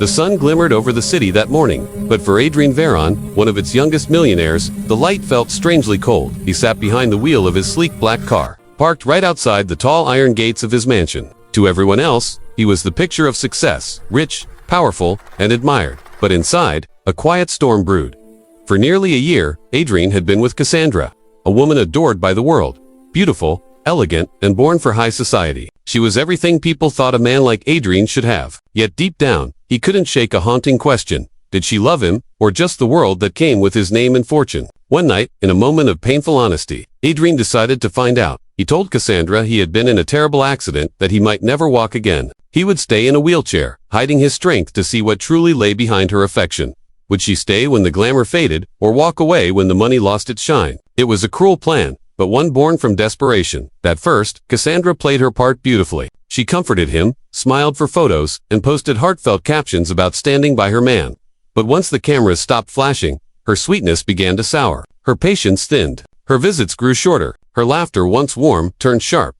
The sun glimmered over the city that morning, but for Adrien Veron, one of its youngest millionaires, the light felt strangely cold. He sat behind the wheel of his sleek black car, parked right outside the tall iron gates of his mansion. To everyone else, he was the picture of success, rich, powerful, and admired. But inside, a quiet storm brewed. For nearly a year, Adrien had been with Cassandra, a woman adored by the world, beautiful, elegant, and born for high society. She was everything people thought a man like Adrien should have. Yet deep down, he couldn't shake a haunting question. Did she love him, or just the world that came with his name and fortune? One night, in a moment of painful honesty, Adrien decided to find out. He told Cassandra he had been in a terrible accident, that he might never walk again. He would stay in a wheelchair, hiding his strength to see what truly lay behind her affection. Would she stay when the glamour faded, or walk away when the money lost its shine? It was a cruel plan, but one born from desperation. At first, Cassandra played her part beautifully. She comforted him, smiled for photos, and posted heartfelt captions about standing by her man. But once the cameras stopped flashing, her sweetness began to sour. Her patience thinned. Her visits grew shorter. Her laughter, once warm, turned sharp.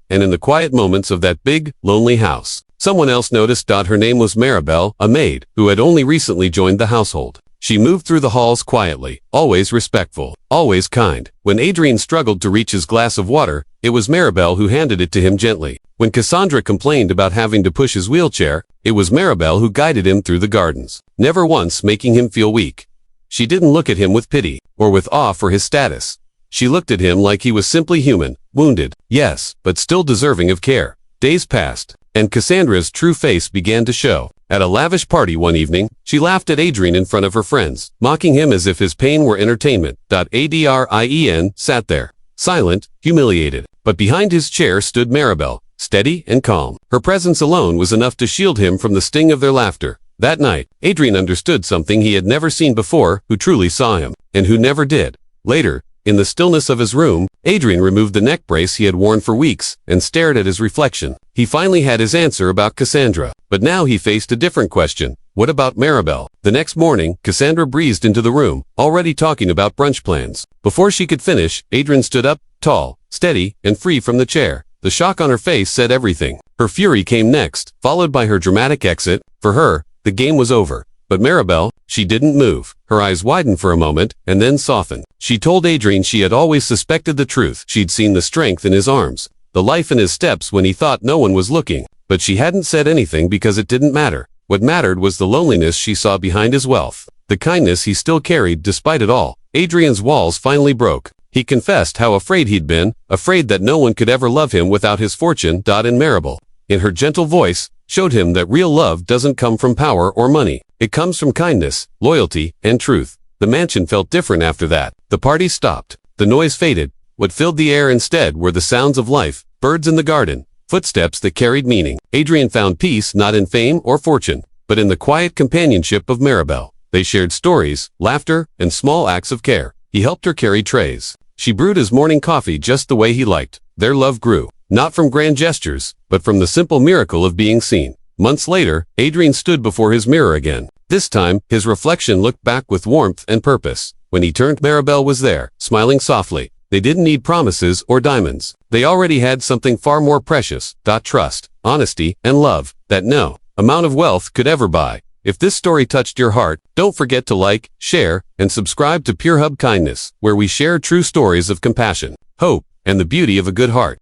And in the quiet moments of that big, lonely house, someone else noticed. Her name was Maribel, a maid, who had only recently joined the household. She moved through the halls quietly, always respectful, always kind. When Adrien struggled to reach his glass of water, it was Maribel who handed it to him gently. When Cassandra complained about having to push his wheelchair, it was Maribel who guided him through the gardens, never once making him feel weak. She didn't look at him with pity, or with awe for his status. She looked at him like he was simply human, wounded, yes, but still deserving of care. Days passed, and Cassandra's true face began to show. At a lavish party one evening, she laughed at Adrien in front of her friends, mocking him as if his pain were entertainment. Adrien sat there, silent, humiliated. But behind his chair stood Maribel, steady and calm. Her presence alone was enough to shield him from the sting of their laughter. That night, Adrien understood something he had never seen before, who truly saw him, and who never did. Later, in the stillness of his room, Adrien removed the neck brace he had worn for weeks and stared at his reflection. He finally had his answer about Cassandra, but now he faced a different question. What about Maribel? The next morning, Cassandra breezed into the room, already talking about brunch plans. Before she could finish, Adrien stood up, tall, steady, and free from the chair. The shock on her face said everything. Her fury came next, followed by her dramatic exit. For her, the game was over. But Maribel, she didn't move. Her eyes widened for a moment, and then softened. She told Adrien she had always suspected the truth. She'd seen the strength in his arms, the life in his steps when he thought no one was looking. But she hadn't said anything because it didn't matter. What mattered was the loneliness she saw behind his wealth, the kindness he still carried despite it all. Adrien's walls finally broke. He confessed how afraid he'd been, afraid that no one could ever love him without his fortune. And Maribel, in her gentle voice, showed him that real love doesn't come from power or money. It comes from kindness, loyalty, and truth. The mansion felt different after that. The party stopped. The noise faded. What filled the air instead were the sounds of life, birds in the garden, footsteps that carried meaning. Adrien found peace not in fame or fortune, but in the quiet companionship of Maribel. They shared stories, laughter, and small acts of care. He helped her carry trays. She brewed his morning coffee just the way he liked. Their love grew, not from grand gestures, but from the simple miracle of being seen. Months later, Adrien stood before his mirror again. This time, his reflection looked back with warmth and purpose. When he turned, Maribel was there, smiling softly. They didn't need promises or diamonds. They already had something far more precious. Trust, honesty, and love that no amount of wealth could ever buy. If this story touched your heart, don't forget to like, share, and subscribe to Pure Hub Kindness, where we share true stories of compassion, hope, and the beauty of a good heart.